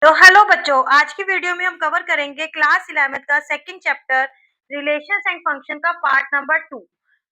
तो हेलो बच्चों, आज की वीडियो में हम कवर करेंगे क्लास 11th का second chapter relations and function का पार्ट नंबर 2।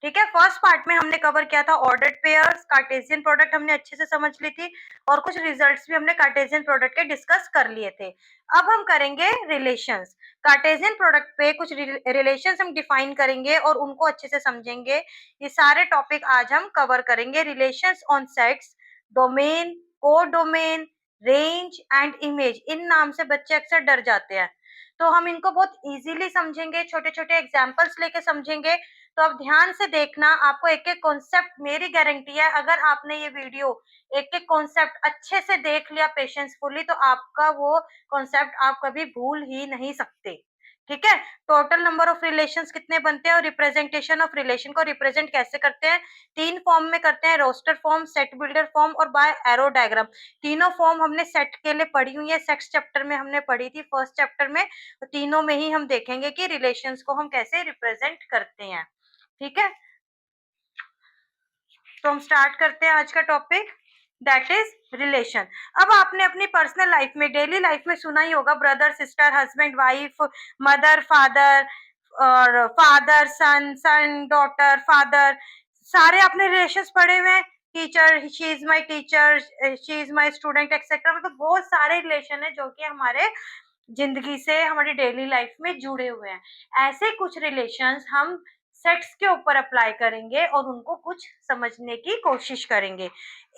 ठीक है, फर्स्ट पार्ट में हमने कवर किया था ऑर्डर्ड पेयर्स, कार्टेशियन प्रोडक्ट हमने अच्छे से समझ ली थी और कुछ रिजल्ट्स भी हमने कार्टेशियन प्रोडक्ट के डिस्कस कर लिए थे। अब हम करेंगे रिलेशंस। कार्टेशियन प्रोडक्ट पे कुछ रिलेशंस हम डिफाइन करेंगे और उनको अच्छे से समझेंगे। ये सारे टॉपिक आज हम कवर करेंगे। Relations on sets, domain, codomain, range and image, इन नाम से बच्चे अक्सर डर जाते हैं, तो हम इनको बहुत इजीली समझेंगे, छोटे छोटे एग्जांपल्स लेके समझेंगे। तो अब ध्यान से देखना, आपको एक एक कॉन्सेप्ट, मेरी गारंटी है अगर आपने ये वीडियो एक एक कॉन्सेप्ट अच्छे से देख लिया पेशेंसफुली, तो आपका वो कॉन्सेप्ट आप कभी भूल ही नहीं सकते। ठीक है, टोटल नंबर ऑफ रिलेशंस कितने बनते हैं और रिप्रेजेंटेशन ऑफ रिलेशन को रिप्रेजेंट कैसे करते हैं, तीन फॉर्म में करते हैं, roster form, set builder form और बाय एरो डायग्राम। तीनों फॉर्म हमने सेट के लिए पढ़ी हुई है, सेक्स चैप्टर में हमने पढ़ी थी, फर्स्ट चैप्टर में। तो तीनों में ही हम देखेंगे कि रिलेशंस को हम कैसे रिप्रेजेंट करते हैं। ठीक है, तो हम स्टार्ट करते हैं आज का टॉपिक, दैट इज रिलेशन। अब आपने अपनी पर्सनल लाइफ में, डेली लाइफ में सुना ही होगा, brother sister, husband wife, mother father और फादर सन, सन डॉटर, फादर, सारे आपने रिलेशंस पढ़े हुए हैं। Teacher, she is my teacher, she is my student etcetera, मतलब बहुत सारे रिलेशन है जो कि हमारे जिंदगी से, हमारी डेली लाइफ में जुड़े हुए हैं। ऐसे कुछ रिलेशंस हम सेट्स के ऊपर अप्लाई करेंगे और उनको कुछ समझने की कोशिश करेंगे।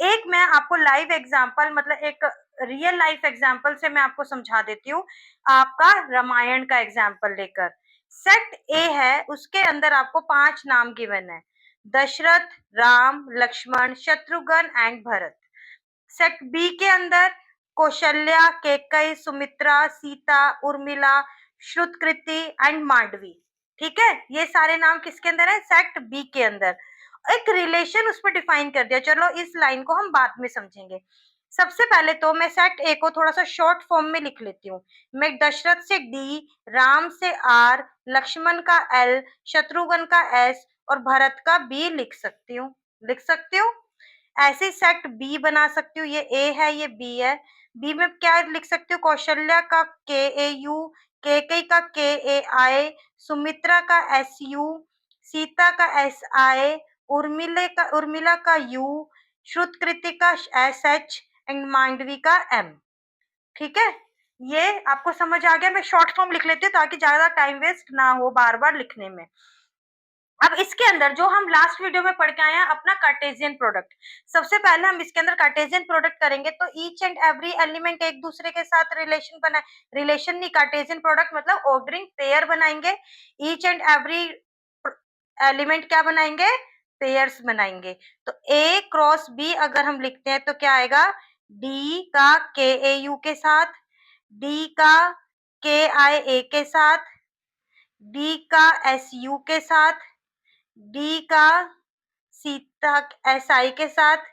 एक मैं आपको लाइव एग्जांपल, मतलब एक रियल लाइफ एग्जांपल से मैं आपको समझा देती हूँ, आपका रामायण का एग्जांपल लेकर। सेट ए है, उसके अंदर आपको 5 नाम गिवन है, Dasharath, Ram, Lakshman, Shatrughan and Bharat. Set B के अंदर कौशल्या, केकई, सुमित्रा, सीता, उर्मिला, श्रुतकृति एंड मांडवी। ठीक है, ये सारे नाम किसके अंदर है, सेट बी के अंदर। एक रिलेशन उस पर डिफाइन कर दिया। चलो इस लाइन को हम बाद में समझेंगे। सबसे पहले तो मैं सेट ए को थोड़ा सा शॉर्ट फॉर्म में लिख लेती हूँ। मैं दशरथ से डी, राम से आर, लक्ष्मण का एल, शत्रुघ्न का एस और भरत का बी लिख सकती हूँ। लिख सकती हूँ, ऐसे सेट बी बना सकती हूँ। ये ए है, ये बी है। बी में क्या लिख सकती हूँ, कौशल्या का के ए यू, केकई का के ए आई, सुमित्रा का एस यू, सीता का एस आई, उर्मिला का यू, श्रुतकृति का एस एच एंड मांडवी का एम। ठीक है, ये आपको समझ आ गया। मैं शॉर्ट फॉर्म लिख लेती हूँ ताकि ज्यादा टाइम वेस्ट ना हो बार बार लिखने में। अब इसके अंदर जो हम लास्ट वीडियो में पढ़ के आए हैं, अपना कार्टेशियन प्रोडक्ट, सबसे पहले हम इसके अंदर कार्टेशियन प्रोडक्ट करेंगे। तो ईच एंड एवरी एलिमेंट एक दूसरे के साथ रिलेशन बनाए, रिलेशन नहीं, कार्टेशियन प्रोडक्ट मतलब ऑर्डरिंग पेयर बनाएंगे। ईच एंड एवरी एलिमेंट क्या बनाएंगे, पेयर्स बनाएंगे। तो ए क्रॉस बी अगर हम लिखते हैं तो क्या आएगा, डी का के ए यू के साथ, डी का के आई ए के साथ, डी का एस यू के साथ, डी का सीता एस आई के साथ,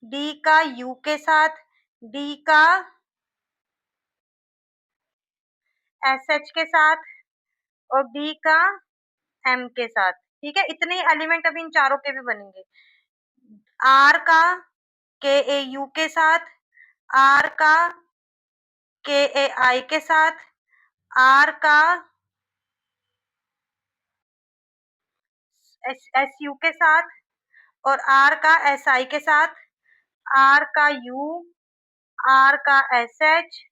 डी का यू के साथ, डी का एस एच के साथ और डी का एम के साथ। ठीक है, इतने एलिमेंट अभी इन चारों के भी बनेंगे। आर का के ए यू के साथ, आर का के ए आई के साथ, आर का एस यू के साथ और आर का एस आई के साथ, आर का यू, आर का एस एच,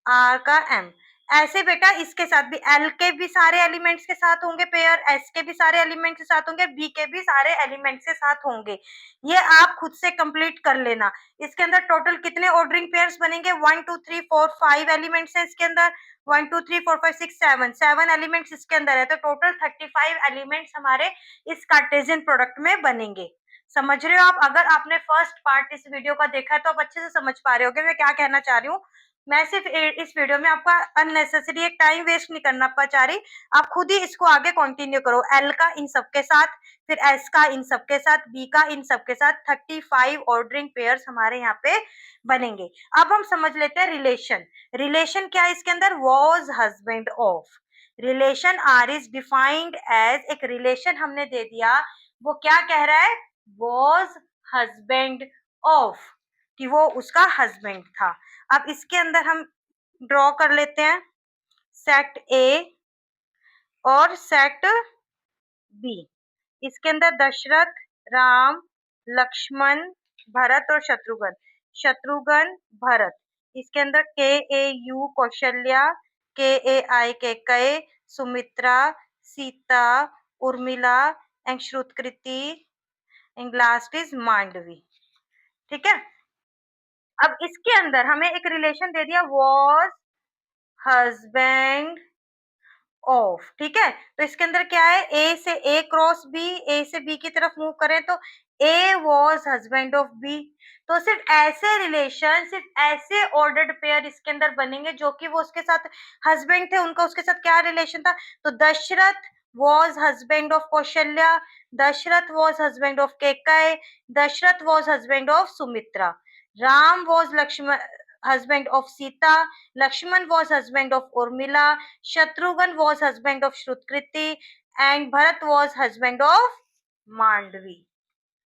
आर का एम। ऐसे बेटा इसके साथ भी, एल के भी सारे एलिमेंट्स के साथ होंगे पेयर, एस के भी सारे एलिमेंट्स के साथ होंगे, बी के भी सारे एलिमेंट्स के साथ होंगे। ये आप खुद से कंप्लीट कर लेना। इसके अंदर टोटल कितने ऑर्डरिंग पेयर्स बनेंगे, 1 2 3 4 5 एलिमेंट्स है इसके अंदर, 1 2 3 4 5 6 7 7 एलिमेंट्स इसके अंदर है। तो टोटल 35 एलिमेंट्स हमारे इस कार्टेशियन प्रोडक्ट में बनेंगे। समझ रहे हो आप? अगर आपने फर्स्ट पार्ट इस वीडियो का देखा है तो आप अच्छे से समझ पा रहे होगे मैं क्या कहना चाह रही हूँ। मैं सिर्फ इस वीडियो में आपका अननेसेसरी एक टाइम वेस्ट नहीं करना चाह रही, आप खुद ही इसको आगे कंटिन्यू करो। एल का इन सबके साथ, फिर एस का इन सबके साथ, बी का इन सबके साथ, 35 ऑर्डरिंग पेयर्स हमारे यहाँ पे बनेंगे। अब हम समझ लेते हैं रिलेशन। रिलेशन क्या है इसके अंदर, was husband of. Relation R is defined as, एक रिलेशन हमने दे दिया, वो क्या कह रहा है, वॉज हस्बैंड ऑफ, कि वो उसका हस्बैंड था। अब इसके अंदर हम ड्रॉ कर लेते हैं सेट ए और सेट बी। इसके अंदर दशरथ, राम, लक्ष्मण, भरत और शत्रुघ्न। शत्रुघ्न, भरत। इसके अंदर के ए U Kaushalya, K A I Kaikeyi, Sumitra, Sita, Urmila and Shrutakirti and last is Mandavi. ठीक है। अब इसके अंदर हमें एक रिलेशन दे दिया वॉज हस्बैंड ऑफ। ठीक है। तो इसके अंदर क्या है, ए से ए क्रॉस बी, ए से बी की तरफ मूव करें तो A was husband of B. तो सिर्फ ऐसे रिलेशन, सिर्फ ऐसे ऑर्डर्ड पेयर इसके अंदर बनेंगे जो कि वो उसके साथ हस्बैंड थे, उनका उसके साथ क्या रिलेशन था। तो Dasharath was husband of Kaushalya, Dasharath was husband of Kaikeyi, Dasharath was husband of Sumitra, Ram was Lakshman husband of Sita, Lakshman was husband of Urmila, Shatrughan was husband of Shrutriti and Bharat was husband of Mandvi।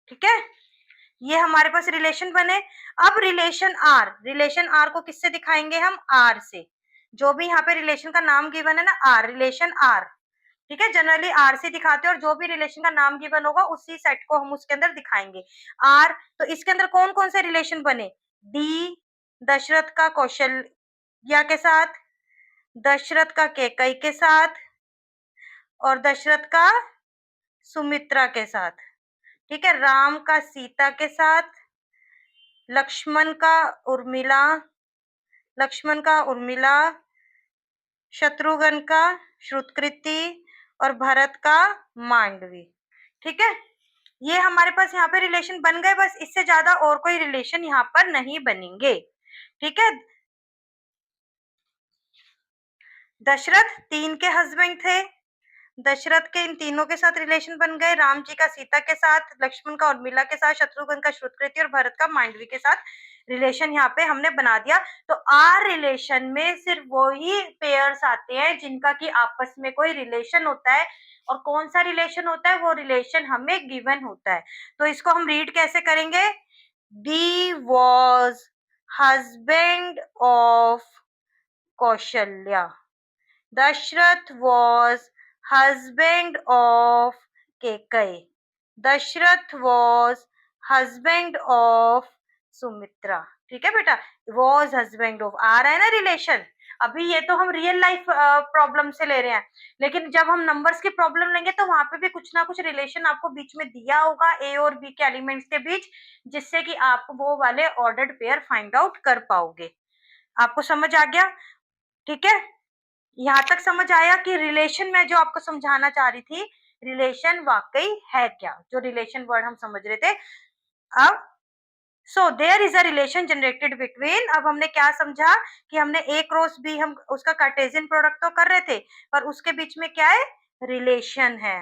ठीक है। ये हमारे पास रिलेशन बने। अब relation are को किससे दिखाएंगे हम, आर से। जो भी यहाँ पे रिलेशन का नाम गिवन है ना, आर, रिलेशन आर। ठीक है। जनरली आर से दिखाते हैं और जो भी रिलेशन का नाम गिवन होगा उसी सेट को हम उसके अंदर दिखाएंगे आर। तो इसके अंदर कौन कौन से रिलेशन बने, डी दशरथ का कौशल्या के साथ, दशरथ का केकई के साथ और दशरथ का सुमित्रा के साथ। ठीक है। राम का सीता के साथ, लक्ष्मण का उर्मिला, लक्ष्मण का उर्मिला, शत्रुघ्न का श्रुतकृति और भरत का मांडवी। ठीक है। ये हमारे पास यहाँ पे रिलेशन बन गए, बस इससे ज्यादा और कोई रिलेशन यहाँ पर नहीं बनेंगे। ठीक है। दशरथ 3 के हस्बैंड थे, दशरथ के इन तीनों के साथ रिलेशन बन गए, राम जी का सीता के साथ, लक्ष्मण का उर्मिला के साथ, शत्रुघ्न का श्रुतकृति और भरत का मांडवी के साथ रिलेशन यहाँ पे हमने बना दिया। तो आर रिलेशन में सिर्फ वही पेयर्स आते हैं जिनका कि आपस में कोई रिलेशन होता है। और कौन सा रिलेशन होता है, वो रिलेशन हमें गिवन होता है। तो इसको हम रीड कैसे करेंगे, D was husband of Kaushalya, Dasharath was husband of Kaikeyi, Dasharath was husband of Sumitra. ठीक है बेटा, was husband of आ रहा है ना रिलेशन। अभी ये तो हम रियल लाइफ प्रॉब्लम से ले रहे हैं, लेकिन जब हम नंबर्स की प्रॉब्लम लेंगे तो वहां पे भी कुछ ना कुछ रिलेशन आपको बीच में दिया होगा ए और बी के एलिमेंट्स के बीच, जिससे कि आप वो वाले ऑर्डर्ड पेयर फाइंड आउट कर पाओगे। आपको समझ आ गया। ठीक है। यहाँ तक समझ आया कि रिलेशन में जो आपको समझाना चाह रही थी, रिलेशन वाकई है क्या, जो रिलेशन वर्ड हम समझ रहे थे। अब so there is a relation generated between, अब हमने क्या समझा कि हमने ए क्रॉस बी, हम उसका कार्टेशियन प्रोडक्ट तो कर रहे थे, पर उसके बीच में क्या है, रिलेशन है।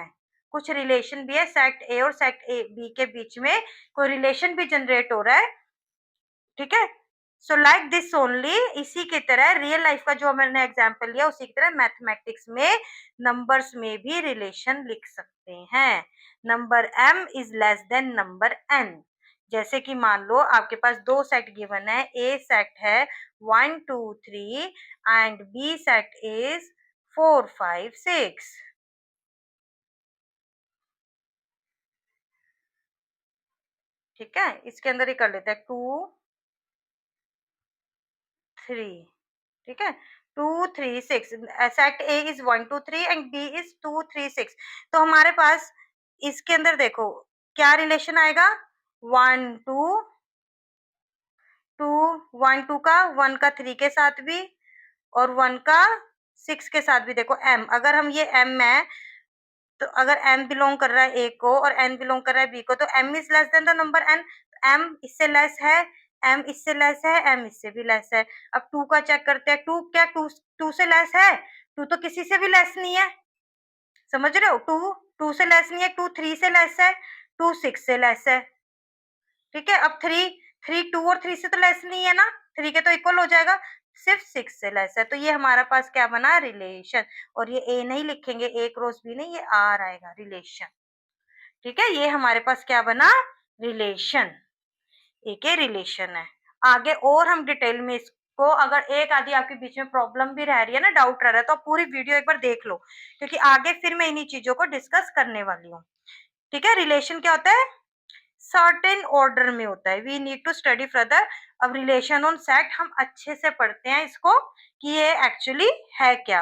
कुछ रिलेशन भी है, सेट ए और सेट ए बी के बीच में कोई रिलेशन भी जनरेट हो रहा है। ठीक है। सो लाइक दिस ओनली, इसी की तरह रियल लाइफ का जो मैंने एग्जांपल लिया उसी की तरह मैथमेटिक्स में नंबर्स में भी रिलेशन लिख सकते हैं। Number m is less than number n। जैसे कि मान लो आपके पास दो सेट गिवन है, ए सेट है 1 2 3 एंड बी सेट इज 4 5 6। ठीक है। इसके अंदर ही कर लेते हैं 2 3। ठीक है। 2 3 6, set A is 1 2 3 and B is 2 3 6। तो हमारे पास इसके अंदर देखो क्या रिलेशन आएगा, 1 2 2 1 2 का 1 का 3 के साथ भी और 1 का 6 के साथ भी। देखो m, अगर हम ये m है तो अगर m बिलोंग कर रहा है a को और n बिलोंग कर रहा है b को, तो m is less than the number n। m इससे लेस है, m इससे लेस है, m इससे भी लेस है। अब 2 का चेक करते हैं, 2 क्या 2 से लेस है, 2 तो किसी से भी लेस नहीं है। समझ रहे हो, 2 से लेस नहीं है, 2 3 से लेस है, 2 6 से लेस है। ठीक है। अब 3 2 और 3 से तो लेस नहीं है ना, 3 के तो इक्वल हो जाएगा, सिर्फ 6 से लेस है। तो ये हमारा पास क्या बना, रिलेशन। और ये ए नहीं लिखेंगे, ए क्रॉस बी नहीं, ये आर आएगा, रिलेशन। ठीक है। ये हमारे पास क्या बना, रिलेशन। एक रिलेशन है। आगे और हम डिटेल में इसको को अगर एक आधी आपके बीच में प्रॉब्लम भी रह रही है ना, डाउट रह रहा है, तो आप पूरी वीडियो एक बार देख लो, क्योंकि आगे फिर मैं इन्हीं चीजों को डिस्कस करने वाली हूँ। ठीक है, रिलेशन क्या होता है, सर्टेन ऑर्डर में होता है, we need to study further. अब रिलेशन ऑन सेट हम अच्छे से पढ़ते हैं इसको कि ये एक्चुअली है क्या।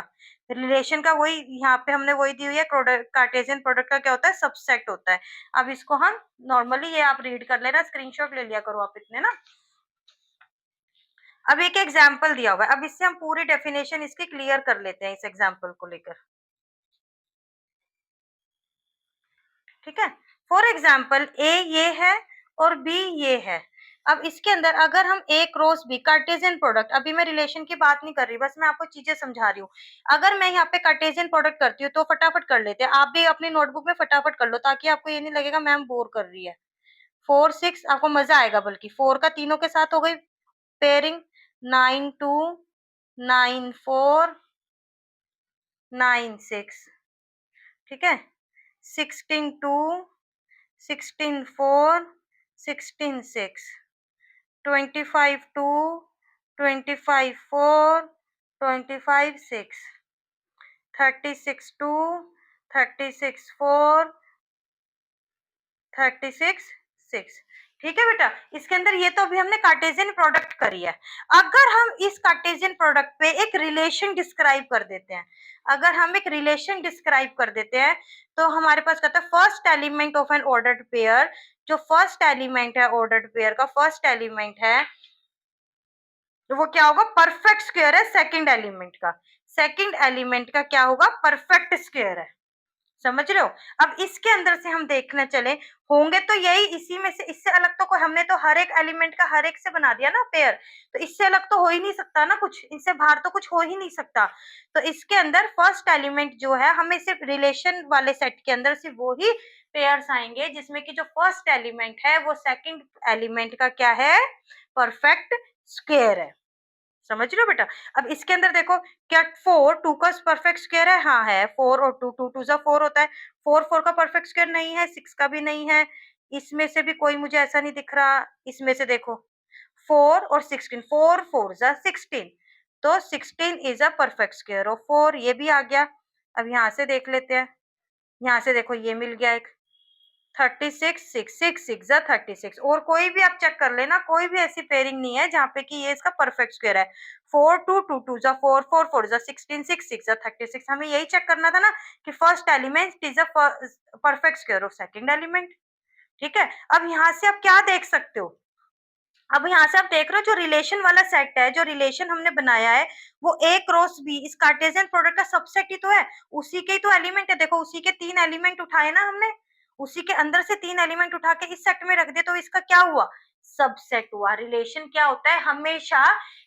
रिलेशन का वही यहाँ पे हमने वही दी हुई है, कार्टेशियन प्रोडक्ट का क्या होता है, सबसेट होता है। अब इसको हम नॉर्मली, ये आप रीड कर लेना, स्क्रीनशॉट ले लिया करो आप इतने ना। अब एक एग्जाम्पल दिया हुआ है, अब इससे हम पूरी डेफिनेशन इसकी क्लियर कर लेते हैं इस एग्जाम्पल को लेकर। ठीक है, फॉर एग्जाम्पल ए ये है और बी ये है। अब इसके अंदर अगर हम ए क्रॉस बी, कार्टेशियन प्रोडक्ट, अभी मैं रिलेशन की बात नहीं कर रही, बस मैं आपको चीजें समझा रही हूँ। अगर मैं यहाँ पे कार्टेशियन प्रोडक्ट करती हूँ तो फटाफट कर लेते हैं, आप भी अपनी नोटबुक में फटाफट कर लो, ताकि आपको ये नहीं लगेगा मैम बोर कर रही है। 4 6 आपको मजा आएगा, बल्कि 4 का तीनों के साथ हो गई पेयरिंग, 9 2 9 4 9 6। ठीक है, 16 2 16 4 16 6, 25 2 25 4 25 6, 36 2 36 4 36 6। ठीक है बेटा, इसके अंदर ये तो अभी हमने कार्टेशियन प्रोडक्ट करी है। अगर हम इस कार्टेशियन प्रोडक्ट पे एक रिलेशन डिस्क्राइब कर देते हैं, अगर हम एक रिलेशन डिस्क्राइब कर देते हैं, तो हमारे पास कहता है first element of N ordered pair, जो फर्स्ट एलिमेंट है ऑर्डर्ड पेयर का, फर्स्ट एलिमेंट है, तो वो क्या होगा, परफेक्ट स्क्वायर है सेकंड एलिमेंट का। सेकंड एलिमेंट का क्या होगा, परफेक्ट स्क्वायर है। समझ रहे हो। अब इसके अंदर से हम देखने चले, होंगे तो यही, इसी में से, इससे अलग तो कोई, हमने तो हर एक एलिमेंट का हर एक से बना दिया ना पेयर, तो इससे अलग तो हो ही नहीं सकता ना कुछ, इससे बाहर तो कुछ हो ही नहीं सकता। तो इसके अंदर फर्स्ट एलिमेंट जो है, हमें सिर्फ रिलेशन वाले सेट के अंदर सिर्फ वो ही पेयर्स आएंगे जिसमें कि जो फर्स्ट एलिमेंट है वो सेकंड एलिमेंट का क्या है, परफेक्ट स्क्वायर है। समझ रहे हो बेटा। अब इसके अंदर देखो, क्या 4 2 का परफेक्ट स्क्वायर है, हाँ है, 4 और 2 2 2 जा 4 होता है, 4 4 का परफेक्ट स्क्वायर नहीं है, 6 का भी नहीं है, इसमें से भी कोई मुझे ऐसा नहीं दिख रहा। इसमें से देखो 4 और 16, 4 4 जा 16, तो 16 is a perfect square of 4, ये भी आ गया। अब यहाँ से देख लेते हैं, यहाँ से देखो ये मिल गया एक 36 6 6 6 जा 36, और कोई भी आप चेक कर लेना, कोई भी ऐसी पेयरिंग नहीं है जहाँ पे कि ये इसका परफेक्ट स्क्वायर है। 4 2 2 2 जा 4 4 4 जा 16 6 6 जा 36, हमें यही चेक करना था ना कि first element is a perfect square of second element. ठीक है, अब यहाँ से आप क्या देख सकते हो, अब यहाँ से आप देख रहे हो जो रिलेशन वाला सेट है, जो रिलेशन हमने बनाया है, वो ए क्रॉस बी इस कार्टेशियन प्रोडक्ट का सबसेट ही तो है, उसी के ही तो एलिमेंट है। देखो उसी के 3 एलिमेंट उठाए ना हमने, उसी के अंदर से 3 एलिमेंट उठा के इस सेट में रख दिए, तो इसका क्या हुआ, सबसेट हुआ। रिलेशन क्या होता है, हमेशा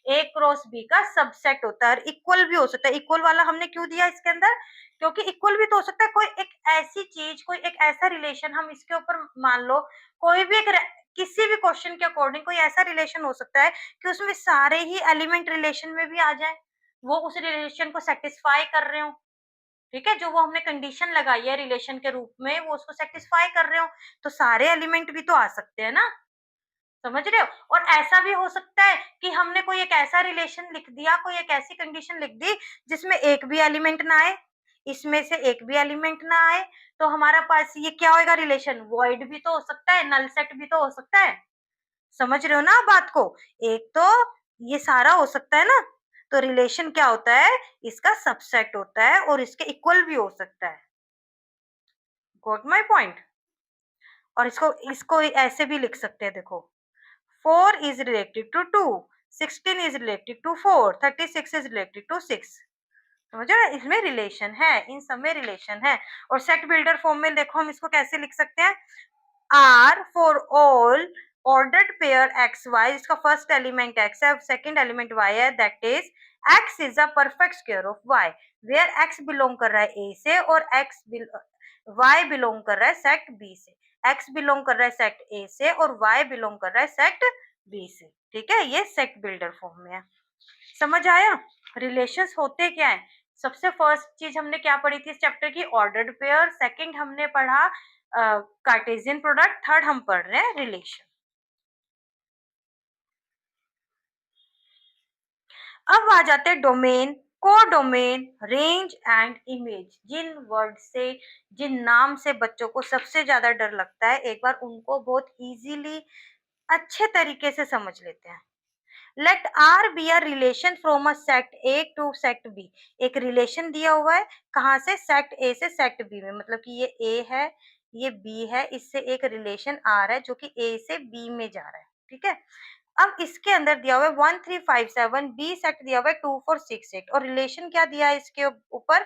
ए क्रॉस बी का सबसेट होता है, और इक्वल भी हो सकता है। इक्वल वाला हमने क्यों दिया इसके अंदर, क्योंकि इक्वल भी तो हो सकता है, कोई एक ऐसी चीज, कोई एक ऐसा रिलेशन, हम इसके ऊपर मान लो कोई भी एक, किसी भी क्वेश्चन के अकॉर्डिंग कोई ऐसा रिलेशन हो सकता है कि उसमें सारे ही एलिमेंट रिलेशन में भी आ जाए, वो उस रिलेशन को सेटिस्फाई कर रहे हो। ठीक है, जो वो हमने कंडीशन लगाई है रिलेशन के रूप में, वो उसको सेटिस्फाई कर रहे हो, तो सारे एलिमेंट भी तो आ सकते हैं ना। समझ रहे हो। और ऐसा भी हो सकता है कि हमने कोई एक ऐसा रिलेशन लिख दिया, कोई एक ऐसी कंडीशन लिख दी जिसमें एक भी एलिमेंट ना आए, इसमें से एक भी एलिमेंट ना आए, तो हमारा पास ये क्या होगा, रिलेशन वॉइड भी तो हो सकता है, नल सेट भी तो हो सकता है। समझ रहे हो ना बात को। एक तो ये सारा हो सकता है ना, तो रिलेशन क्या होता है, इसका सबसेट होता है, और इसके इक्वल भी हो सकता है। Got my point. और इसको इसको ऐसे भी लिख सकते हैं, देखो 4 is related to 2, 16 is related to 4, 36 is related to 6। समझो ना, इसमें रिलेशन है, इन सब में रिलेशन है। और सेट बिल्डर फॉर्म में देखो हम इसको कैसे लिख सकते हैं, R for all ordered pair X Y, इसका फर्स्ट एलिमेंट एक्स है, सेकंड एलिमेंट वाई है, that is X is a perfect square of Y, where X belong कर रहा है ए से, और एक्स वाई बिलोंग कर रहा है सेट बी से। एक्स बिलोंग कर रहा है सेट ए से, और वाई बिलोंग कर रहा है सेट बी से। ठीक है, ये सेट बिल्डर फॉर्म में है। समझ आया। रिलेशंस होते क्या है, सबसे फर्स्ट चीज हमने क्या पढ़ी थी इस चैप्टर की, ऑर्डर्ड पेयर, सेकंड हमने पढ़ा कार्टेशियन प्रोडक्ट, थर्ड हम पढ़ रहे हैं रिलेशन। अब आ जाते हैं domain, codomain, range and image. जिन वर्ड से, जिन नाम से बच्चों को सबसे ज्यादा डर लगता है, एक बार उनको बहुत इजीली अच्छे तरीके से समझ लेते हैं। Let R be a relation from a set A to set B. एक रिलेशन दिया हुआ है, कहाँ से, सेट ए से सेट बी में, मतलब कि ये ए है, ये बी है, इससे एक रिलेशन आर है जो कि ए से बी में जा रहा है, ठीक है। अब इसके अंदर दिया हुआ है 1357, बी सेट दिया हुआ है 2468, और रिलेशन क्या दिया है इसके ऊपर,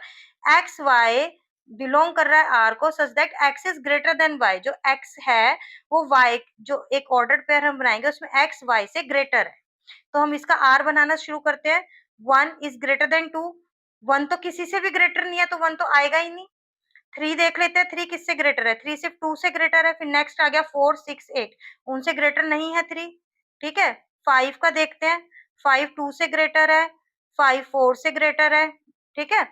एक्स वाई बिलोंग कर रहा है आर को, such that X is greater than Y. जो एक्स है वो वाई, जो एक ऑर्डर्ड पेयर हम बनाएंगे उसमें एक्स वाई से ग्रेटर है, तो हम इसका आर बनाना शुरू करते हैं। 1 इज ग्रेटर देन 2, 1 तो किसी से भी ग्रेटर नहीं है, तो 1 तो आएगा ही नहीं। 3 देख लेते हैं, 3 किससे ग्रेटर है, 3 सिर्फ 2 से ग्रेटर है। फिर नेक्स्ट आ गया 4 6 8, उनसे ग्रेटर नहीं है 3, ठीक है। 5 का देखते हैं, 5 2 से ग्रेटर है, 5 4 से ग्रेटर है, ठीक है।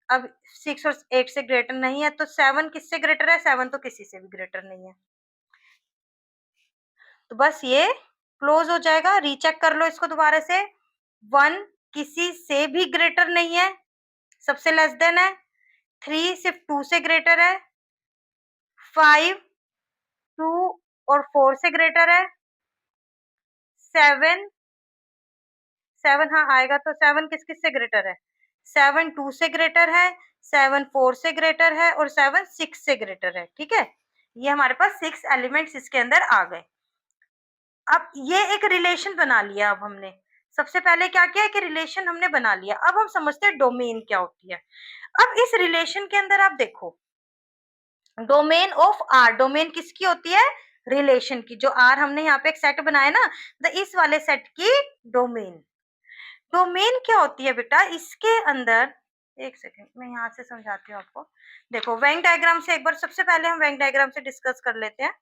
अब 6 और 8 से ग्रेटर नहीं है, तो 7 किससे ग्रेटर है, 7 तो किसी से भी ग्रेटर नहीं है। तो बस ये क्लोज हो जाएगा। रीचेक कर लो इसको दोबारा से। 1 किसी से भी ग्रेटर नहीं है, सबसे लेस देन है। 3 सिर्फ 2 से ग्रेटर है। 5 2 और 4 से ग्रेटर है। 7 7 हाँ आएगा, तो 7 किस किस से ग्रेटर है, 7 2 से ग्रेटर है, 7 4 से ग्रेटर है, और 7 6 से ग्रेटर है, ठीक है। ये हमारे पास 6 एलिमेंट्स इसके अंदर आ गए। अब ये एक रिलेशन बना लिया। अब हमने सबसे पहले क्या किया कि रिलेशन हमने बना लिया। अब हम समझते हैं डोमेन क्या होती है। अब इस रिलेशन के अंदर आप देखो, डोमेन ऑफ आर, डोमेन किसकी होती है, रिलेशन की। जो आर हमने यहाँ पे एक सेट बनाया ना, तो इस वाले सेट की डोमेन, डोमेन क्या होती है बेटा, इसके अंदर, एक सेकेंड मैं यहाँ से समझाती हूँ आपको। देखो वेन डायग्राम से एक बार, सबसे पहले हम वेन डायग्राम से डिस्कस कर लेते हैं।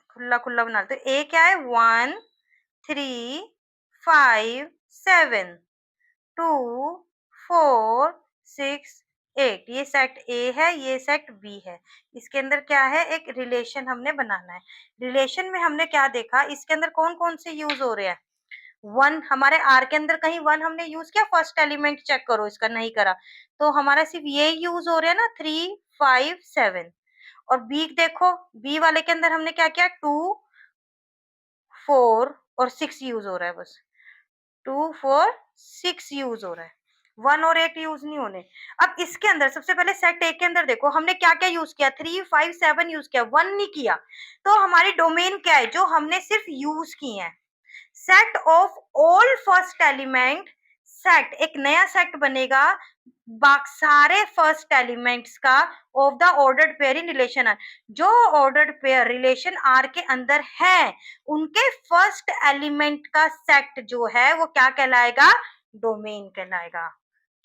खुला खुला बना लेते हैं। ए क्या है, 1 3 5 7 2 4 6 8, ये सेट ए है, ये सेट बी है। इसके अंदर क्या है, एक रिलेशन हमने बनाना है। रिलेशन में हमने क्या देखा, इसके अंदर कौन कौन से यूज हो रहे हैं। 1 हमारे आर के अंदर कहीं 1 हमने यूज किया, फर्स्ट एलिमेंट चेक करो, इसका नहीं करा, तो हमारा सिर्फ ये यूज हो रहा है ना, 3 5 7। और बी देखो, बी वाले के अंदर हमने क्या किया, 2 4 और 6 यूज हो रहा है बस, 2 4 6 यूज हो रहा है, 1 और 8 यूज नहीं होने। अब इसके अंदर सबसे पहले सेट ए के अंदर देखो हमने क्या क्या यूज किया, 3 5 7 यूज किया, 1 नहीं किया। तो हमारी डोमेन क्या है, जो हमने सिर्फ यूज की है, set of all first element. Set एक नया सेट बनेगा सारे फर्स्ट एलिमेंट्स का, of the ordered pair in relation R. जो ऑर्डर्ड पेयर रिलेशन आर के अंदर है, उनके फर्स्ट एलिमेंट का सेट जो है वो क्या कहलाएगा, डोमेन कहलाएगा,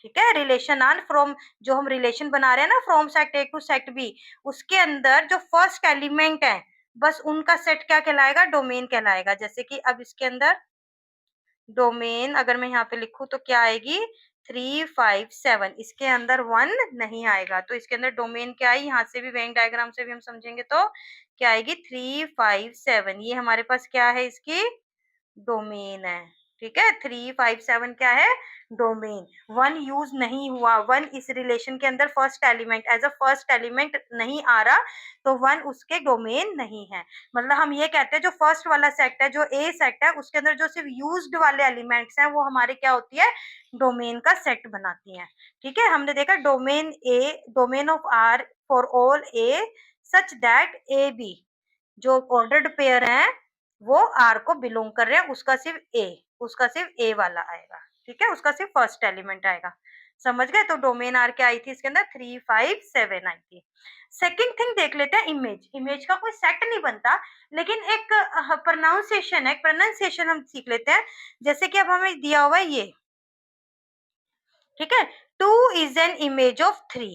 ठीक है। रिलेशन आर फ्रॉम, जो हम रिलेशन बना रहे हैं ना, from set A to set B, उसके अंदर जो फर्स्ट एलिमेंट है, बस उनका सेट क्या कहलाएगा, डोमेन कहलाएगा। जैसे कि अब इसके अंदर डोमेन अगर मैं यहाँ पे लिखूं तो क्या आएगी, 3 5 7, इसके अंदर 1 नहीं आएगा, तो इसके अंदर डोमेन क्या है, यहाँ से भी वेन डायग्राम से भी हम समझेंगे तो क्या आएगी, 3 5 7, ये हमारे पास क्या है, इसकी डोमेन है, ठीक है। 3 5 7 क्या है, डोमेन। 1 यूज नहीं हुआ, 1 इस रिलेशन के अंदर first element, as a first element नहीं आ रहा, तो 1 उसके डोमेन नहीं है। मतलब हम ये कहते हैं जो फर्स्ट वाला सेट है, जो ए सेट है, उसके अंदर जो सिर्फ यूज्ड वाले एलिमेंट्स हैं, वो हमारे क्या होती है, डोमेन का सेट बनाती हैं, ठीक है। हमने देखा domain A, domain of R for all A such that A B, जो ऑर्डर्ड पेयर है वो आर को बिलोंग कर रहे हैं, उसका सिर्फ ए, उसका सिर्फ ए वाला आएगा, ठीक है, उसका सिर्फ फर्स्ट एलिमेंट आएगा। समझ गए। तो डोमेन आर क्या आई थी इसके अंदर, 3 5 7 आई थी। सेकंड थिंग देख लेते हैं, इमेज। इमेज का कोई सेट नहीं बनता, लेकिन एक प्रोनाउंसिएशन है, प्रोनाउंसिएशन हम सीख लेते हैं। जैसे कि अब हमें दिया हुआ है ये, ठीक है, 2 इज एन इमेज ऑफ 3।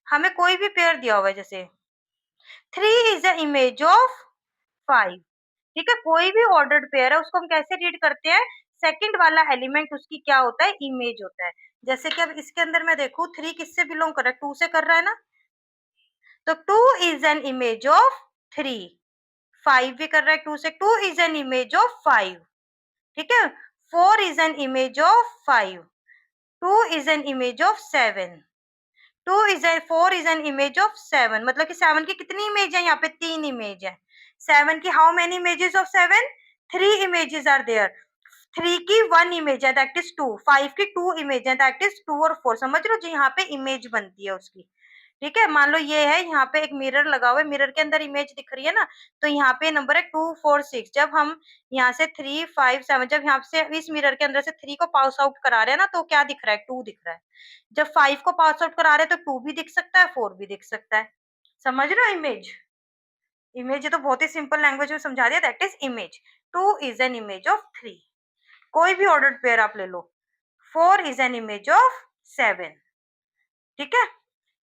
हमें कोई भी पेयर दिया हुआ है, जैसे 3 इज एन इमेज ऑफ 5, ठीक है। कोई भी ऑर्डर्ड पेयर है, उसको हम कैसे रीड करते हैं, सेकंड वाला एलिमेंट उसकी क्या होता है, इमेज होता है। जैसे कि अब इसके अंदर मैं देखूं, 3 किससे बिलोंग कर रहा है, 2 से कर रहा है ना, तो 2 इज एन इमेज ऑफ 3। 5 भी कर रहा है 2 से, 2 इज एन इमेज ऑफ 5, ठीक है। 4 is an image of 5, 2 is an image of 7, 4 is an image of 7, मतलब कि 7 की कितनी इमेज है, यहाँ पे 3 इमेज है। 7 की how many images of 7? 3 images are there. 3 की 1 इमेज है, दैट इज 2। 5 की 2 इमेज है, दैट इज 2 और 4। समझ रहे हो जी, यहाँ पे इमेज बनती है उसकी। ठीक है, मान लो ये है, यहाँ पे एक मिरर लगा हुआ है, मिरर के अंदर इमेज दिख रही है ना, तो यहाँ पे नंबर है 2 4 6। जब हम यहाँ से 3 5 7, जब यहाँ से इस मिरर के अंदर से 3 को पास आउट करा रहे हैं ना, तो क्या दिख रहा है? 2 दिख रहा है। जब 5 को पास आउट करा रहे हैं तो 2 भी दिख सकता है, 4 भी दिख सकता है। समझ रहे हो इमेज? इमेज तो बहुत ही सिंपल लैंग्वेज में समझा दिया, that is image. 2 is an image of 3, कोई भी ऑर्डर्ड पेयर आप ले लो। 4 इज एन इमेज ऑफ 7। ठीक है,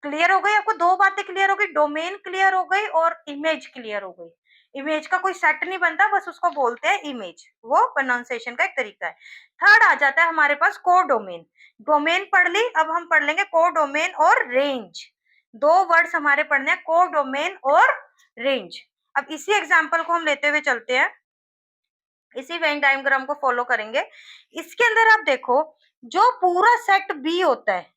क्लियर हो गई आपको? दो बातें क्लियर हो गई, डोमेन क्लियर हो गई और इमेज क्लियर हो गई। इमेज का कोई सेट नहीं बनता, बस उसको बोलते हैं इमेज, वो प्रोनाउंसिएशन का एक तरीका है। थर्ड आ जाता है हमारे पास कोडोमेन। डोमेन पढ़ ली, अब हम पढ़ लेंगे कोडोमेन और रेंज। दो वर्ड्स हमारे पढ़ने हैं, कोडोमेन और रेंज। अब इसी एग्जाम्पल को हम लेते हुए चलते हैं, इसी वेन डायग्राम को फॉलो करेंगे। इसके अंदर आप देखो, जो पूरा सेट बी होता है,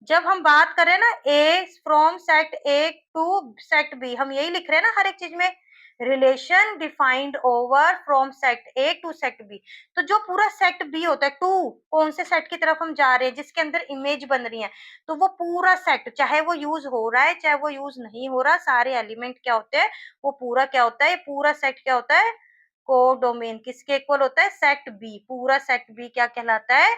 जब हम बात करें ना A from set A to set B, हम यही लिख रहे हैं ना हर एक चीज में, relation defined over from set A to set B. तो जो पूरा सेट बी होता है, टू कौन से सेट की तरफ हम जा रहे हैं, जिसके अंदर इमेज बन रही है, तो वो पूरा सेट, चाहे वो यूज हो रहा है चाहे वो यूज नहीं हो रहा, सारे एलिमेंट क्या होते हैं, वो पूरा क्या होता है, पूरा सेट क्या होता है, कोडोमेन। किसके इक्वल होता है? Set B. पूरा सेट बी क्या कहलाता है?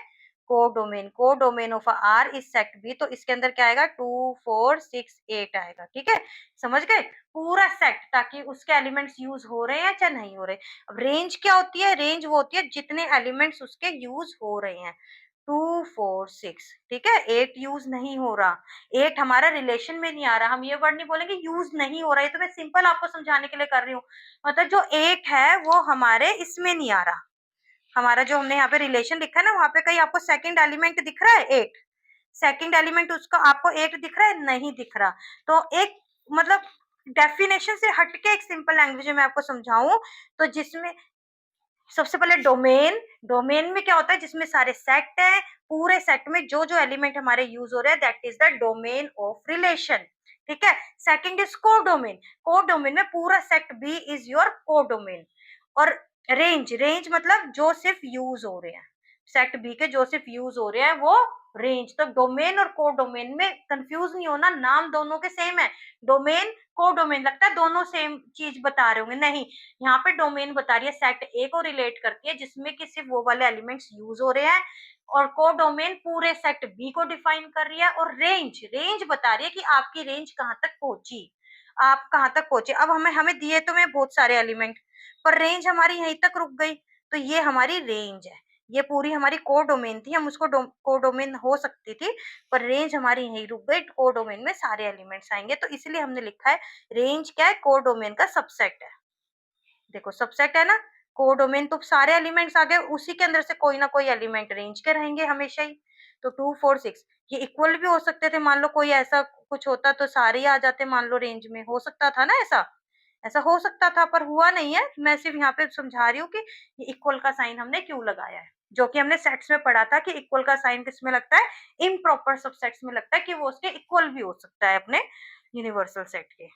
Codomain. Codomain of R is set B, तो इसके अंदर क्या आएगा? 2 4 6 8 आएगा। ठीक है, समझ गए? पूरा सेट, ताकि उसके एलिमेंट्स यूज हो रहे हैं चाहे नहीं हो रहे। अब रेंज क्या होती है? रेंज वो होती है जितने एलिमेंट्स उसके यूज हो रहे हैं। 2 4 6, ठीक है, 8 यूज नहीं हो रहा, 8 हमारा रिलेशन में नहीं आ रहा। हम ये वर्ड नहीं बोलेंगे यूज नहीं हो रहा है, तो मैं सिंपल आपको समझाने के लिए कर रही हूँ। मतलब जो 8 है वो हमारे इसमें नहीं आ रहा। हमारा जो हमने यहाँ पे रिलेशन लिखा है ना, वहां पे कहीं आपको सेकंड एलिमेंट दिख रहा है 8? सेकंड एलिमेंट उसका आपको 8 दिख रहा है? नहीं दिख रहा। तो एक मतलब डेफिनेशन से हटके एक सिंपल लैंग्वेज में आपको समझाऊं, तो जिसमें सबसे पहले डोमेन, डोमेन में क्या होता है? जिसमें सारे सेट है, पूरे सेट में जो जो एलिमेंट हमारे यूज हो रहे हैं, that is the domain of relation. ठीक है, सेकंड इज कोडोमेन। कोडोमेन में पूरा set B is your codomain. और रेंज, रेंज मतलब जो सिर्फ यूज हो रहे हैं, सेट बी के जो सिर्फ यूज हो रहे हैं वो रेंज। तो डोमेन और कोडोमेन में कंफ्यूज नहीं होना, नाम दोनों के सेम है। डोमेन कोडोमेन, लगता है दोनों सेम चीज बता रहे होंगे, नहीं। यहाँ पे डोमेन बता रही है सेट ए को रिलेट करती है, जिसमें कि सिर्फ वो वाले एलिमेंट्स यूज हो रहे हैं, और कोडोमेन पूरे सेट बी को डिफाइन कर रही है। और रेंज, रेंज बता रही है कि आपकी रेंज कहाँ तक पहुंची, आप कहाँ तक पहुंचे। अब हमें हमें दिए तो मैं बहुत सारे एलिमेंट, पर रेंज हमारी यहीं तक रुक गई, तो ये हमारी रेंज है। ये पूरी हमारी कोडोमेन थी, हम उसको कोडोमेन हो सकती थी, पर रेंज हमारी यहीं रुक गई। कोडोमेन में सारे एलिमेंट्स आएंगे, तो इसलिए हमने लिखा है रेंज क्या है? कोडोमेन का सबसेट है। देखो सबसेट है ना, कोडोमेन तो सारे एलिमेंट्स आ गए, उसी के अंदर से कोई ना कोई एलिमेंट रेंज के रहेंगे हमेशा ही। तो 2 4 6 ये इक्वल भी हो सकते थे, मान लो कोई ऐसा कुछ होता तो सारे ही आ जाते, मान लो रेंज में, हो सकता था ना ऐसा, ऐसा हो सकता था, पर हुआ नहीं है। मैं सिर्फ यहाँ पे समझा रही हूँ कि ये इक्वल का साइन हमने क्यों लगाया है, जो कि हमने सेट्स में पढ़ा था कि इक्वल का साइन किसमें लगता है? इम्प्रॉपर सबसेट्स में लगता है, कि वो उसके इक्वल भी हो सकता है अपने यूनिवर्सल सेट के।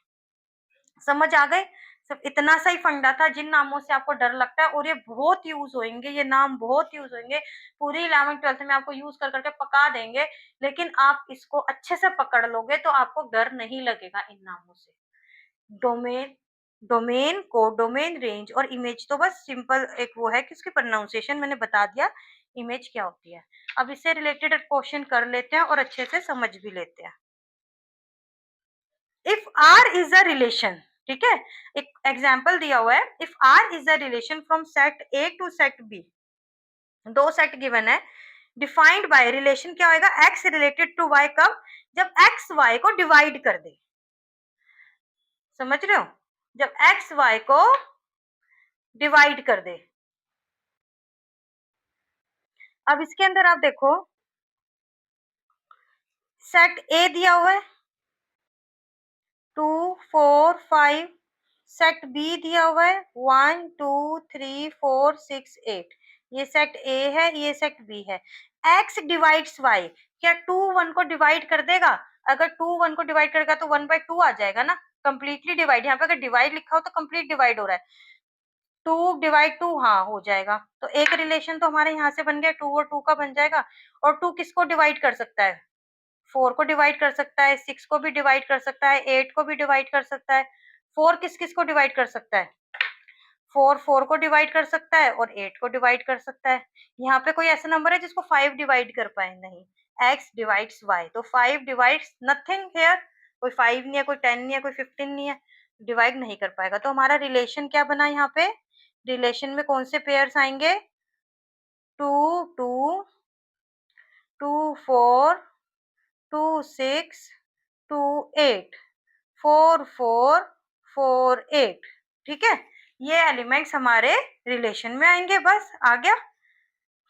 समझ आ गए? सिर्फ इतना सा ही फंडा था, जिन नामों से आपको डर लगता है, और ये बहुत यूज होंगे, ये नाम बहुत यूज होंगे, पूरी 11th 12th में आपको यूज कर करके पका देंगे, लेकिन आप इसको अच्छे से पकड़ लोगे तो आपको डर नहीं लगेगा इन नामों से। डोमेन, डोमेन, कोडोमेन, रेंज और इमेज तो बस सिंपल एक वो है कि उसकी प्रोनाउंसिएशन मैंने बता दिया, इमेज क्या होती है। अब इससे रिलेटेड क्वेश्चन कर लेते हैं और अच्छे से समझ भी लेते हैं। If R is a relation, ठीक है, एक एग्जाम्पल दिया हुआ है, if R is a relation from set A to set B, दो सेट गिवन है, डिफाइंड बाय, रिलेशन क्या होगा? एक्स रिलेटेड टू वाई, कब? जब एक्स वाई को डिवाइड कर दे। समझ रहे हो? जब एक्स वाई को डिवाइड कर दे। अब इसके अंदर आप देखो, सेट ए दिया हुआ है 2 4 5, सेट बी दिया हुआ है 1 2 3 4 6 8, ये सेट ए है, ये सेट बी है। x डिवाइड्स y, क्या 2 1 को डिवाइड कर देगा? अगर 2 1 को डिवाइड करेगा तो 1/2 आ जाएगा ना, कंप्लीटली डिवाइड। यहाँ पे अगर डिवाइड लिखा हो तो कंप्लीट डिवाइड हो रहा है। 2 डिवाइड 2, हाँ हो जाएगा। तो एक रिलेशन तो हमारे यहाँ से बन गया, 2 और 2 का बन जाएगा। और 2 किसको डिवाइड कर सकता है? 4 को डिवाइड कर सकता है, 6 को भी डिवाइड कर सकता है, 8 को भी डिवाइड कर सकता है। 4 किस किस को डिवाइड कर सकता है? 4 4 को डिवाइड कर सकता है और 8 को डिवाइड कर सकता है। यहाँ पे कोई ऐसा नंबर है जिसको 5 डिवाइड कर पाए? नहीं। x डिवाइड्स y, तो 5 डिवाइड्स नथिंग हियर। कोई 5 नहीं है, कोई 10 नहीं है, कोई 15 नहीं है, डिवाइड नहीं कर पाएगा। तो हमारा रिलेशन क्या बना यहाँ पे? रिलेशन में कौन से पेयर्स आएंगे? 2 2, 2 4, 2 6, 2 8, 4 4, 4 8। ठीक है, ये एलिमेंट्स हमारे रिलेशन में आएंगे। बस आ गया।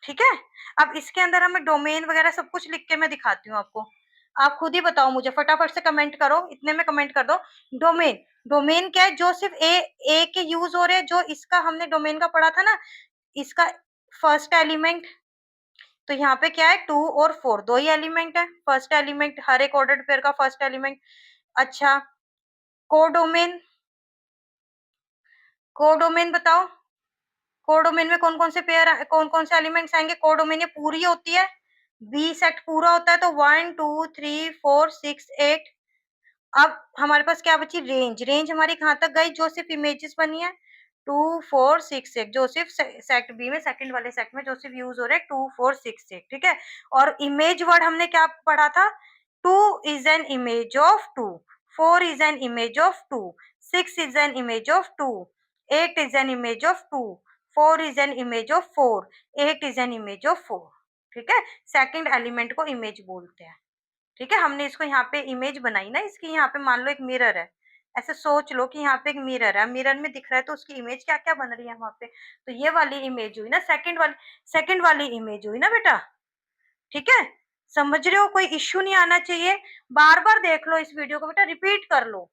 ठीक है, अब इसके अंदर हमें डोमेन वगैरह सब कुछ लिख के मैं दिखाती हूँ आपको। आप खुद ही बताओ मुझे, फटाफट से कमेंट करो, इतने में कमेंट कर दो। डोमेन, डोमेन क्या है? जो सिर्फ ए के यूज हो रहे हैं, जो इसका हमने डोमेन का पढ़ा था ना, इसका फर्स्ट एलिमेंट। तो यहाँ पे क्या है? 2 और 4 दो ही एलिमेंट है। फर्स्ट एलिमेंट हर एक ऑर्डर्ड पेयर का फर्स्ट एलिमेंट। अच्छा, कोडोमेन, कोडोमेन बताओ। कोडोमेन में कौन कौन से पेयर, कौन कौन से एलिमेंट्स आएंगे? कोडोमेन ये पूरी होती है, बी सेट पूरा होता है, तो 1 2 3 4 6 8। अब हमारे पास क्या बची? रेंज। रेंज हमारी कहाँ तक गई? जो सिर्फ इमेजेस बनी है, 2 4 6 8, जो सिर्फ सेट बी में, सेकंड वाले सेट में जो सिर्फ यूज हो रहे हैं 2 4 6 8। ठीक है, और इमेज वर्ड हमने क्या पढ़ा था? 2 is an image of 2, 4 is an image of 2, 6 is an image of 2, 8 is an image of 2, 4 is an image of 4, 8 is an image of 4। ठीक है, सेकंड एलिमेंट को इमेज बोलते हैं। ठीक है, हमने इसको यहाँ पे इमेज बनाई ना इसकी। यहाँ पे मान लो एक मिरर है, ऐसे सोच लो कि यहाँ पे एक मिरर है, मिरर में दिख रहा है, तो उसकी इमेज क्या क्या बन रही है वहां पे? तो ये वाली इमेज हुई ना, सेकंड वाली इमेज हुई ना बेटा। ठीक है, समझ रहे हो? कोई इश्यू नहीं आना चाहिए। बार बार देख लो इस वीडियो को बेटा, रिपीट कर लो।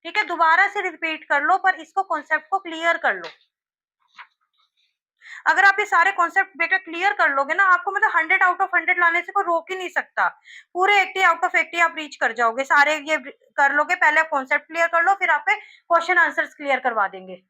ठीक है, दोबारा से रिपीट कर लो, पर इसको कॉन्सेप्ट को क्लियर कर लो। अगर आप ये सारे कॉन्सेप्ट बेटा क्लियर कर लोगे ना, आपको मतलब 100 आउट ऑफ 100 लाने से कोई रोक ही नहीं सकता। पूरे 80 आउट ऑफ 80 आप रीच कर जाओगे, सारे ये कर लोगे। पहले आप कॉन्सेप्ट क्लियर कर लो, फिर आप पे क्वेश्चन आंसर्स क्लियर करवा देंगे।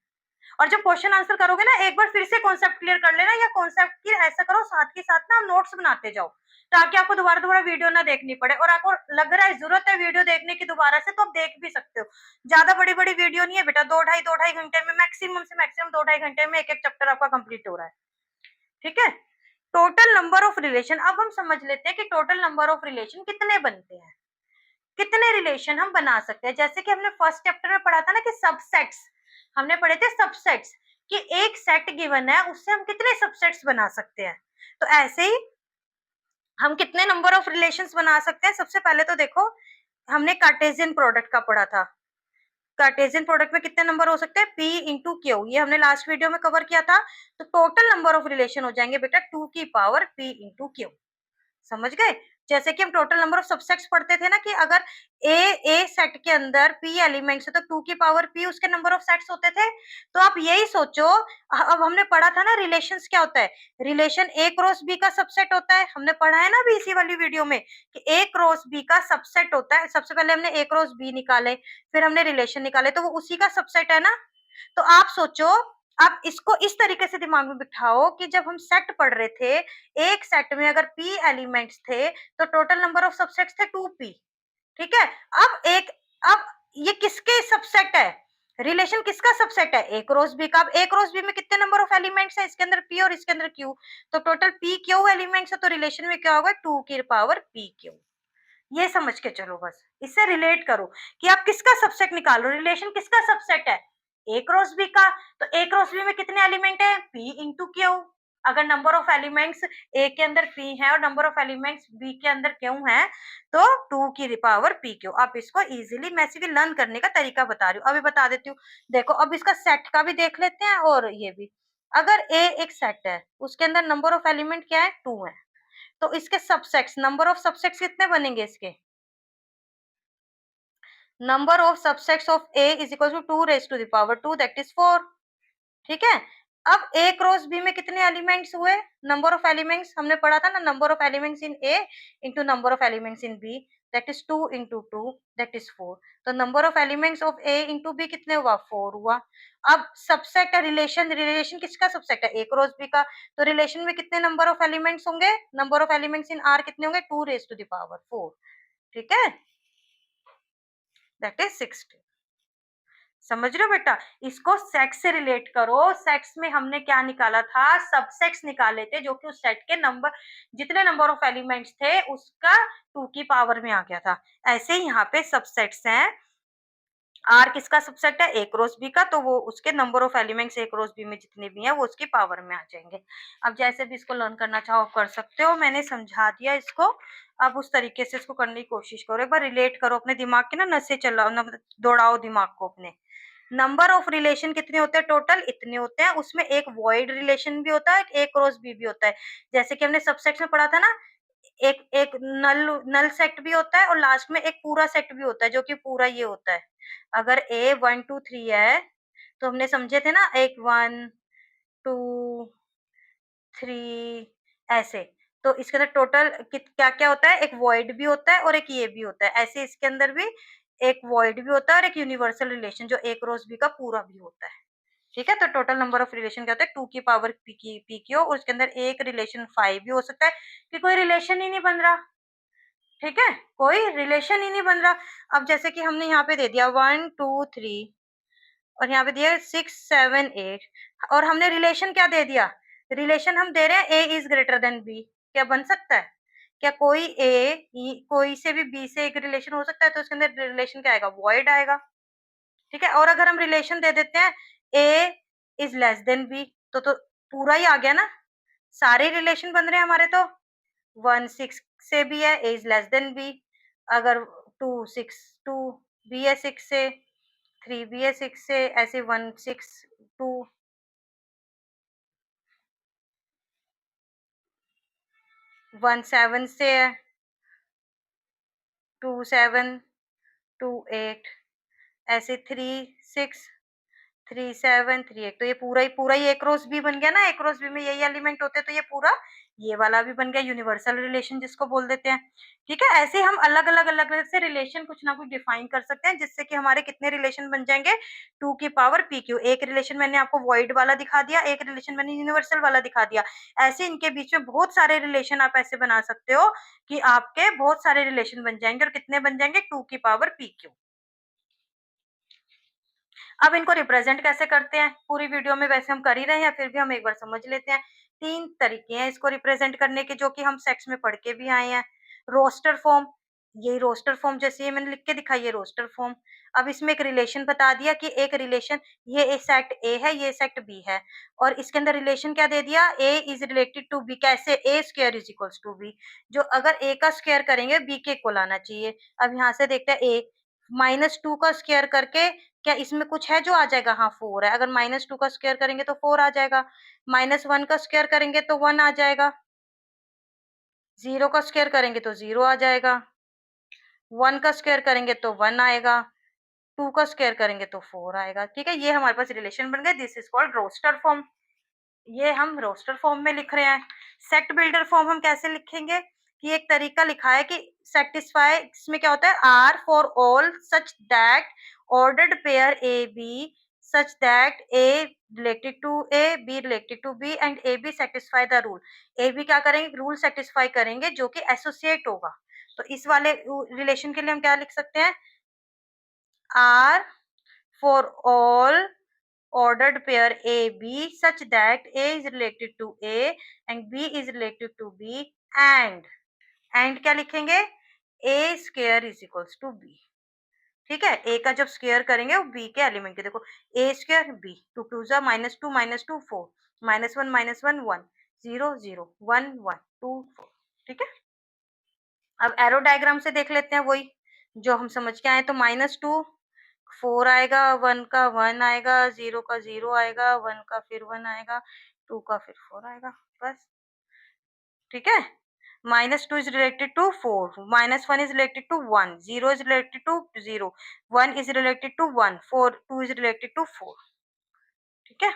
और जब क्वेश्चन आंसर करोगे ना, एक बार फिर से कॉन्सेप्ट क्लियर कर लेना, या कॉन्सेप्ट की ऐसा करो साथ के साथ ना नोट्स बनाते जाओ, ताकि आपको दोबारा दोबारा वीडियो ना देखनी पड़े। और आपको लग रहा है जरूरत है वीडियो देखने की दोबारा से, तो आप देख भी सकते हो। ज्यादा बड़ी बड़ी वीडियो नहीं है बेटा, 2 ढाई घंटे में, मैक्सिमम से मैक्सिमम 2 ढाई घंटे में एक एक चैप्टर आपका कंप्लीट हो रहा है। ठीक है, टोटल नंबर ऑफ रिलेशन। अब हम समझ लेते हैं कि टोटल नंबर ऑफ रिलेशन कितने बनते हैं, कितने रिलेशन हम बना सकते हैं। जैसे कि हमने फर्स्ट चैप्टर में पढ़ा था ना कि सबसेट्स, हमने पढ़े थे सबसेट्स, कि एक सेट गिवन है उससे हम कितने सबसेट्स बना सकते हैं। तो ऐसे ही हम कितने नंबर ऑफ रिलेशंस बना सकते हैं। सबसे पहले तो देखो, हमने कार्टेशियन प्रोडक्ट का पढ़ा था। कार्टेशियन प्रोडक्ट में कितने नंबर हो सकते हैं? P इंटू क्यू, ये हमने लास्ट वीडियो में कवर किया था। तो टोटल नंबर ऑफ रिलेशन हो जाएंगे बेटा 2 की पावर P इंटू क्यू। समझ गए? जैसे कि हम टोटल नंबर ऑफ सबसेट्स पढ़ते थे ना, कि अगर ए सेट के अंदर p एलिमेंट्स है तो 2 की पावर p उसके नंबर ऑफ सेट्स होते थे। तो आप यही सोचो, अब हमने पढ़ा था ना रिलेशंस क्या होता है। रिलेशन a क्रॉस b का सबसेट होता है, हमने पढ़ा है ना अभी इसी वाली वीडियो में, कि a क्रॉस b का सबसेट होता है। सबसे पहले हमने a क्रॉस b निकाले, फिर हमने रिलेशन निकाले, तो वो उसी का सबसेट है ना। तो आप सोचो, आप इसको इस तरीके से दिमाग में बिठाओ कि जब हम सेट पढ़ रहे थे, एक सेट में अगर p एलिमेंट्स थे तो टोटल नंबर ऑफ सबसेट्स थे 2p। ठीक है, अब ये किसके सबसेट है? रिलेशन किसका सबसेट है? ए क्रॉस बी का। अब ए क्रॉस बी में कितने नंबर ऑफ एलिमेंट्स है? इसके अंदर p और इसके अंदर q, तो टोटल p q एलिमेंट्स है, तो रिलेशन में क्या होगा? 2 की पावर p q। ये समझ के चलो, बस इससे रिलेट करो कि आप किसका सबसेट निकालो, रिलेशन किसका सबसेट है? ए क्रॉस बी का। तो ए क्रॉस बी में कितने एलिमेंट है? p into Q. अगर नंबर ऑफ एलिमेंट्स ए के अंदर p है और नंबर ऑफ एलिमेंट्स b के अंदर q है, तो 2 की पावर p q। आप इसको इजीली, मैं सिर्फ लर्न करने का तरीका बता रही हूँ, अभी बता देती हूँ। देखो, अब इसका सेट का भी देख लेते हैं और ये भी। अगर a एक सेट है, उसके अंदर नंबर ऑफ एलिमेंट क्या है? 2 है, तो इसके सबसेट्स, नंबर ऑफ सबसेट्स कितने बनेंगे इसके? Number of subsets of A is equal to 2 raise to the power 2, that is 4। ठीक है, अब ए क्रॉस बी में कितने एलिमेंट्स हुए, नंबर ऑफ एलिमेंट्स हमने पढ़ा था ना, number of elements in A into number of elements in B, that is 2 into 2 that is 4। तो number of elements of A into B कितने हुआ, 4 हुआ। अब सबसेट है, रिलेशन, रिलेशन किसका सबसेट है, ए क्रॉस बी का। तो रिलेशन में कितने नंबर ऑफ एलिमेंट्स होंगे, number of elements in are कितने होंगे, 2 रेज टू द पावर 4। ठीक है, दैट इज 60। समझ रहे हो बेटा, इसको सेक्स से रिलेट करो। सेक्स में हमने क्या निकाला था, सबसेट्स निकाले थे, जो कि उस सेट के नंबर, जितने नंबर ऑफ एलिमेंट्स थे उसका 2 की पावर में आ गया था। ऐसे ही यहाँ पे सबसेट्स हैं, आर किसका सबसेट है, ए क्रॉस बी का, तो वो उसके number of elements A cross B में जितने भी हैं वो उसकी पावर में आ जाएंगे। अब जैसे भी इसको लर्न करना चाहो कर सकते हो, मैंने समझा दिया इसको। अब उस तरीके से इसको करने की कोशिश करो, एक बार रिलेट करो अपने दिमाग की ना नसें चलाओ, दौड़ाओ दिमाग को अपने। नंबर ऑफ रिलेशन कितने होते हैं टोटल, इतने होते हैं। उसमें एक वॉइड रिलेशन भी होता है, एक ए क्रॉस बी भी होता है। जैसे कि हमने सबसेट्स में पढ़ा था ना, एक एक नल नल सेट भी होता है और लास्ट में एक पूरा सेट भी होता है, जो कि पूरा ये होता है। अगर ए 1 2 3 है तो हमने समझे थे ना, एक 1 2 3 ऐसे। तो इसके अंदर टोटल क्या क्या होता है, एक वॉइड भी होता है और एक ये भी होता है। ऐसे इसके अंदर भी एक वॉइड भी होता है और एक यूनिवर्सल रिलेशन जो ए क्रॉस बी का पूरा भी होता है। ठीक है, तो टोटल नंबर ऑफ रिलेशन क्या होता है, 2 की पावर पी क्यू, और उसके अंदर एक रिलेशन 5 भी हो सकता है कि कोई रिलेशन ही नहीं बन रहा। ठीक है, कोई रिलेशन ही नहीं बन रहा। अब जैसे कि हमने यहाँ पे दे दिया 1 2 3 और यहाँ पे दिया 6 7 8, और हमने रिलेशन क्या दे दिया, रिलेशन हम दे रहे हैं ए इज ग्रेटर देन बी। क्या बन सकता है, क्या कोई ए कोई से भी बी से एक रिलेशन हो सकता है, तो उसके अंदर रिलेशन क्या आएगा, वॉइड आएगा। ठीक है, और अगर हम रिलेशन दे देते हैं ए इज लेस देन बी, तो पूरा ही आ गया ना, सारे रिलेशन बन रहे हैं हमारे। तो 1 6 से भी है, ए इज लेस देन बी। अगर 2 6 2 बी है 6 से, 3 बी है 6 से, ऐसे 1 6 2 1 7 से है, 2 7 2 8, ऐसे 3 6 3 7 3 8। तो ये पूरा ही एक क्रॉस बी बन गया ना, एक क्रॉस बी में यही एलिमेंट होते हैं, तो ये पूरा ये वाला भी बन गया, यूनिवर्सल रिलेशन जिसको बोल देते हैं। ठीक है, ऐसे हम अलग अलग से रिलेशन कुछ ना कुछ डिफाइन कर सकते हैं, जिससे कि हमारे कितने रिलेशन बन जाएंगे, 2 की पावर पी क्यू। एक रिलेशन मैंने आपको वॉइड वाला दिखा दिया, एक रिलेशन मैंने यूनिवर्सल वाला दिखा दिया। ऐसे इनके बीच में बहुत सारे रिलेशन आप ऐसे बना सकते हो कि आपके बहुत सारे रिलेशन बन जाएंगे, और कितने बन जाएंगे, 2 की पावर पी क्यू। अब इनको रिप्रेजेंट कैसे करते हैं, पूरी वीडियो में वैसे हम कर ही रहे हैं, फिर भी हम एक बार समझ लेते हैं। 3 तरीके हैं इसको रिप्रेजेंट करने के, जो कि हम सेक्स में पढ़ के भी आए हैं। रोस्टर फॉर्म, ये रोस्टर फॉर्म जैसे ये मैंने लिख के दिखाई है रोस्टर फॉर्म। अब इसमें एक रिलेशन बता दिया कि एक रिलेशन, ये सेट ए है, ये सेट बी है, और इसके अंदर रिलेशन क्या दे दिया, A is related to B. कैसे, A square is equals to B, जो अगर ए का स्क्वायर करेंगे बी के इक्वल आना चाहिए। अब यहाँ से देखते हैं, ए -2 का स्क्वायर करके क्या इसमें कुछ है जो आ जाएगा, हाँ 4 है। अगर -2 का स्क्वायर करेंगे तो 4 आ जाएगा, -1 का स्क्वायर करेंगे तो 1 आ जाएगा, 0 का स्क्वायर करेंगे तो 0 आ जाएगा, 1 का स्क्वायर करेंगे तो 1 आएगा, 2 का स्क्वायर करेंगे तो 4 आएगा। ठीक है, ये हमारे पास रिलेशन बन गए, this is called roster form. ये हम रोस्टर फॉर्म में लिख रहे हैं। सेट बिल्डर फॉर्म हम कैसे लिखेंगे, कि एक तरीका लिखा है कि सेटिस्फाई, इसमें क्या होता है, R for all such that ordered pair A B such that A related to A, B related to B and A B satisfy the rule. A B क्या करेंगे, रूल सेटिस्फाई करेंगे जो कि एसोसिएट होगा। तो इस वाले रिलेशन के लिए हम क्या लिख सकते हैं, R for all ordered pair AB such that A is related to A and B is related to B and क्या लिखेंगे, A square is equals to B। ठीक है, A का जब स्क्वायर करेंगे वो B के एलिमेंट के, देखो A स्क्वायर B, 2 2 जा -2 4, -1 -1 1 0 0 1 1 2 4। ठीक है, अब एरो डायग्राम से देख लेते हैं वही जो हम समझ के आए। तो -2 4 आएगा, 1 का 1 आएगा, 0 का 0 आएगा, 1 का फिर 1 आएगा, 2 का फिर 4 आएगा, बस। ठीक है, -2 is related to 4, -1 is related to 1, 0 is related to 0, 1 is related to 1, 4 2 is related to 4। ठीक है,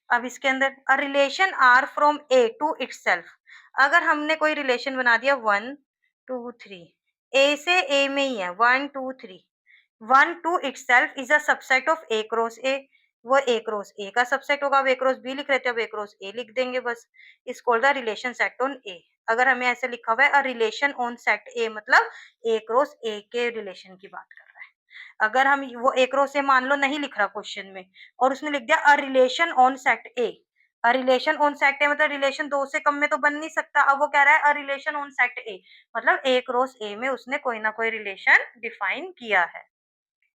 अब इसके अंदर a relation R from A to itself, अगर हमने कोई रिलेशन बना दिया 1 2 3, ए से ए में ही है 1 2 3, 1 to itself is a subset of A cross A, वो ए क्रॉस ए का सबसेट होगा। अब ए क्रॉस बी लिख रहे थे, अब ए क्रॉस ए लिख देंगे बस। Is called the relation set on A. अगर हमें ऐसे लिखा हुआ है a relation on set A, मतलब ए क्रॉस ए के रिलेशन की बात कर रहा है। अगर हम वो ए क्रॉस ए मान लो नहीं लिख रहा क्वेश्चन में और उसने लिख दिया अ relation on set A, a relation on set A मतलब रिलेशन दो से कम में तो बन नहीं सकता। अब वो कह रहा है a relation on set A, मतलब ए क्रॉस ए में उसने कोई ना कोई रिलेशन डिफाइन किया है।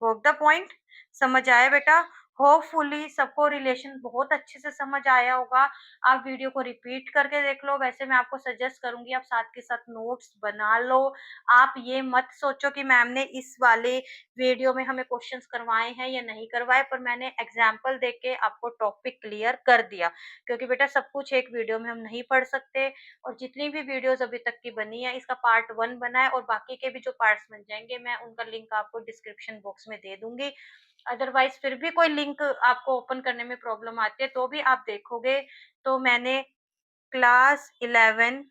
Got the point? समझ आया बेटा? होपफुली सबको रिलेशन बहुत अच्छे से समझ आया होगा। आप वीडियो को रिपीट करके देख लो। वैसे मैं आपको सजेस्ट करूंगी आप साथ के साथ नोट्स बना लो। आप ये मत सोचो कि मैम ने इस वाले वीडियो में हमें क्वेश्चंस करवाए हैं या नहीं करवाए, पर मैंने एग्जाम्पल देके के आपको टॉपिक क्लियर कर दिया, क्योंकि बेटा सब कुछ एक वीडियो में हम नहीं पढ़ सकते। और जितनी भी वीडियोस अभी तक की बनी है, इसका पार्ट 1 बना है और बाकी के भी जो पार्ट्स बन जाएँगे मैं उनका लिंक आपको डिस्क्रिप्शन बॉक्स में दे दूँगी। अदरवाइज़ फिर भी कोई लिंक आपको ओपन करने में प्रॉब्लम आती है तो भी आप देखोगे, तो मैंने क्लास 11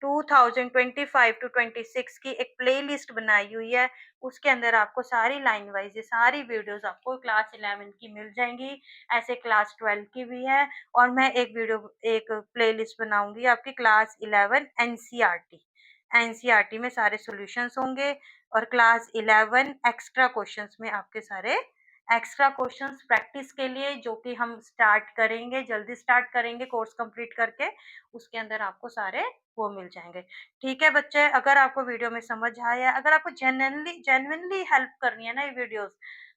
2025 टू 26 की एक प्लेलिस्ट बनाई हुई है। उसके अंदर आपको सारी लाइन वाइज़ ये सारी वीडियोज़ आपको क्लास 11 की मिल जाएँगी। ऐसे क्लास 12 की भी है और मैं एक प्लेलिस्ट बनाऊँगी आपकी क्लास 11 एनसीईआरटी। एनसीईआरटी में सारे सॉल्यूशंस होंगे और क्लास 11 एक्स्ट्रा क्वेश्चंस में आपके सारे एक्स्ट्रा क्वेश्चंस प्रैक्टिस के लिए, जो कि हम स्टार्ट करेंगे, जल्दी स्टार्ट करेंगे कोर्स कंप्लीट करके। उसके अंदर आपको सारे वो मिल जाएँगे। ठीक है बच्चे, अगर आपको वीडियो में समझ आया, अगर आपको जेन्युइनली हेल्प करनी है ना ये वीडियोज़,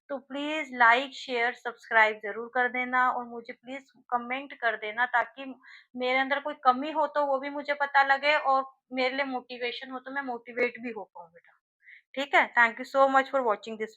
तो प्लीज़ लाइक, शेयर, सब्सक्राइब ज़रूर कर देना और मुझे प्लीज़ कमेंट कर देना, ताकि मेरे अंदर कोई कमी हो तो वो भी मुझे पता लगे और मेरे लिए मोटिवेशन हो तो मैं मोटिवेट भी हो पाऊँ बेटा। ठीक है? Thank you so much for watching this